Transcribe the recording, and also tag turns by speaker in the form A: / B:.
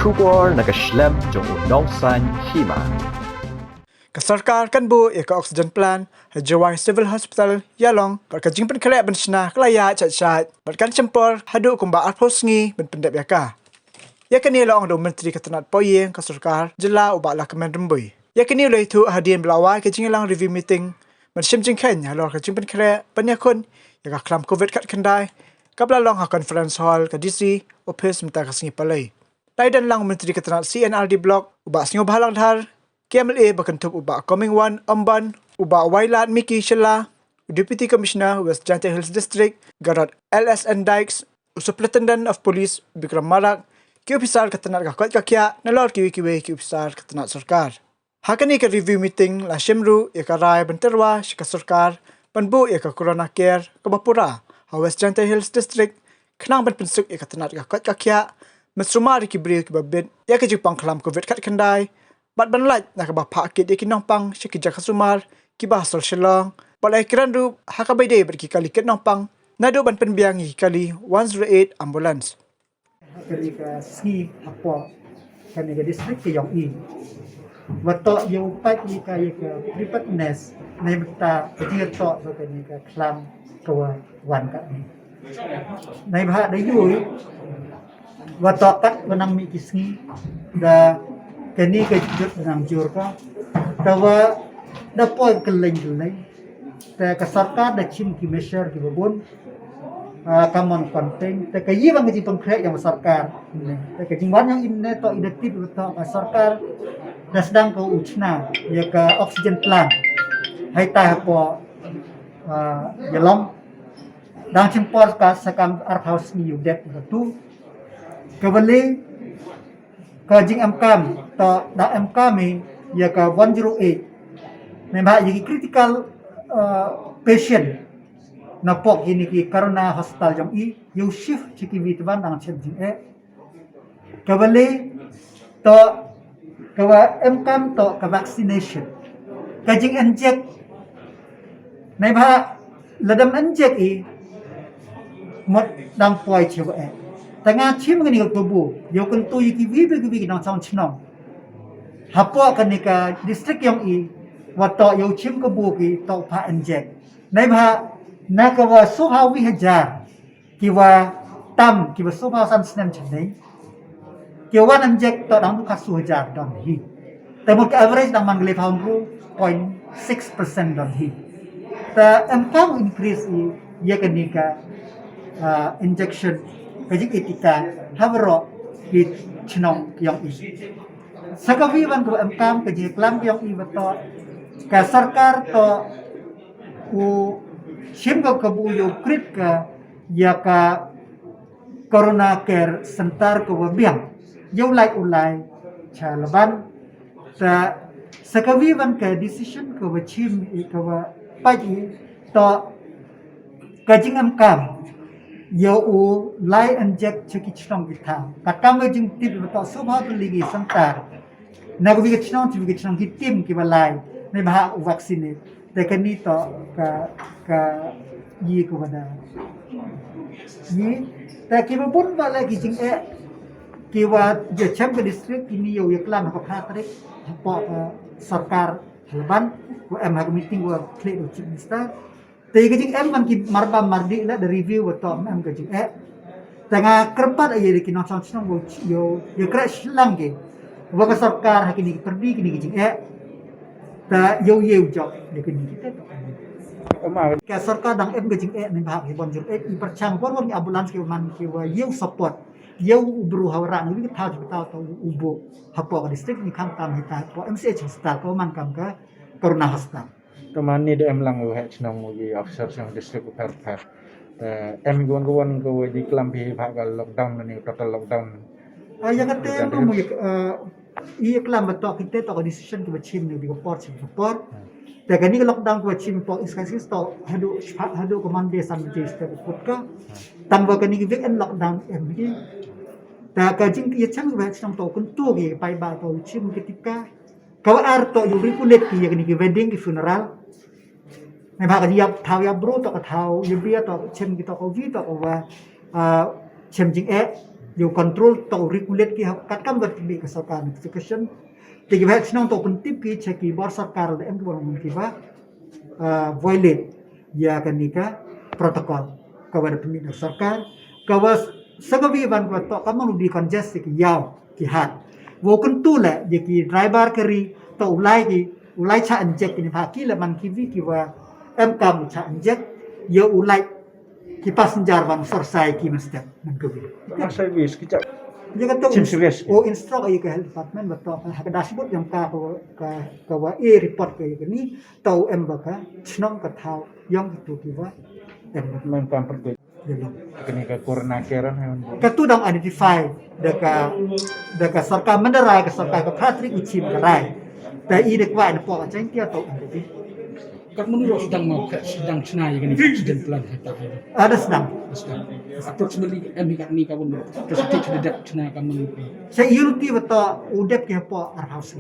A: Kubor nakaslem jong unongsan hima.
B: Kasarkar kan bu eka oksigen plan hajawai civil hospital yalong berkajing penkerek benshna kelaya cat-cat berkan cempor hadu kumba arposngi ben pendep yaka. Yakini laong do menteri ketenat poyeng kasarkar jela ubaklah kemen rembui. Yakini lo itu hadian belawai kajing lang review meeting mensim jingken halor kajing penkerek penyakun yaka klam covid kat kendai kapla long ha conference hall ke DC office menta kasingi palai. Taidan lang menteri ketenat CNRD block ubak singo bahalang dhar KMLA berkentup ubak Coming One Amban, ubak Wailat Miki Shela, Deputy Commissioner West Jantai Hills District, Garot LSN Dykes, Superintendent of Police Bikram Marak, Kiupisar Ketenat Kakot Kakia, Nalor Kiwi Kiupisar Ketenat Sarkar. Hakani ke review meeting la Shimru, Yaka Rai Benterwa, Shika Sarkar, Banbu Yaka Corona Care, Kabapura, West Jantai Hills District, Kenang Benpensuk Yaka Tenat Kakot Kakia, Mesruma Rikibri Kibabit, Yaka Jipang Kelam Covid Kat Kendai, Bat banlat nak bapa akid ikin nompang syakijak kasumar kibah sol shelong balai kirandu hakabaide berki kali ket nompang nado ban penbiangi kali 108 ambulans
C: kali ka ski apa kan ga distrik ke yang i wato yang pat ni ka preparedness nei beta dia to so kan ka klam kawa wan ka ni nei bha dai yui wato kat menang mi kisngi da kini kejut dengan jurka, tawa dapat keleng-keleng, ta kasarkar da chim ki measure ki babun, common content, ta kayi bang ji pengkrek yang sarkar, ta kejingwan yang inne to identik to kasarkar da sedang ko uchna, ya ka oxygen plant, hai ta ko yalom, dang chimpor ka sakam art house ni yudet tu, kebeli kajing MKM to da MKM ya ka 108 memang jadi critical patient na pok ini ki karena hospital jam i you shift chiki vitban dang chen jing kabale to kawa MKM to ka vaccination kajing inject memang ladam inject i mot dang poi chewa tengah chim ngani ko bu yo kun tu yiki vi nang chang chnong hapo kan ni ka district yang i wato yo chim ko bu ki to pha inject nai bha na ka wa so ha wi hajar ki wa tam ki wa so ha san snem chnai ki wa inject to dang ka su hajar dong hiแต่ average dang mangle pound 0.6% dong hi ta MKM increase i ya kan ni ka injection kajik etika havro ki chnong yang i sakawi ban ko MKM kajik klam yang i bato ka sarkar to u shimgo kabu yo krit ka ya ka corona care center ko biang yo ulai chalaban ta sakawi ban ka decision ko chim i ko paji to kajing MKM yo u lai inject chiki chnong kita kakam jing tip beto subha tu ligi santar na ko bi chnong ki tim ki balai ne bah vaccine te kani to ka yi ko bada yi ta ki bun bala ki jing ki wa je cham ke district ini yo yaklam ko khatrik po sarkar halban ko em ha meeting ko kle do chief minister Tapi kecik man ki marba mardi la the review beto kecik tengah kerpat aja di kinong chong yo crash lang ke wa ka sarkar hakini perdi kini kecik ta yo jok de kini kita ka sarkar dang kecik ni bahak ki bonjur i perchang pon ni ambulans ki man ki wa yo support yo ubru hawra ni ki tahu to ubo hapo ka district ni kam tam hita po MCH hospital ko man kam ka corona hospital
D: Teman ni dia lang wo het nang mo gi officer sang district per em gon ko di klam bi bha gal lockdown ni total lockdown
C: ya kate mo i klam to kita to decision to chim ni di support ta gani lockdown ko chim po iskasis to hadu komande sam je step ka tang wa gani week end lockdown em bi ta ka jing ye chang ba chang to kun tu gi pai ba to chim ketika kawa arto yu rikulet ki gani ki wedding ki funeralในภาคที่ยับเท้ายับรู้ต่อกับเท้ายับเบี้ยต่อเช่นกี่ต่อเขาวิต่อกับว่าเช่นจริง yo control to regulate ki kat kam bertibi ke sarkar notification tiga hak senang to pentip ki ceki bar sarkar em ki bolong ki ba violate ya kan nika protokol kawan pembina sarkar kawas sagabi ban ko to kamu di congest ki yaw ki hat wo kun tu la ye ki driver keri to ulai cha anjek ni phaki la man ki vi ki wa em kam cha anjek yo ulai ki passenger ban selesai ki mesti mengkebi
D: Masa wis kita
C: dia kata
D: Sim serius.
C: instruct ai ke health department betul hak dashboard yang ka wa report ke ni tau em baka chnong ka thau yang itu ki wa em
D: main pamper tu.
C: jadi
D: Kini ke corona keran hewan.
C: katu dang identify deka sarkar menderai ke sarkar ke pratrik ucim kerai ta i dek wa po chang tia tau
E: Kat menurut sedang cenai kan accident plan kata
C: ada sedang
E: approximately kat ni kawan percentage sudah cenai kamu
C: saya unity betul udep ke po ar house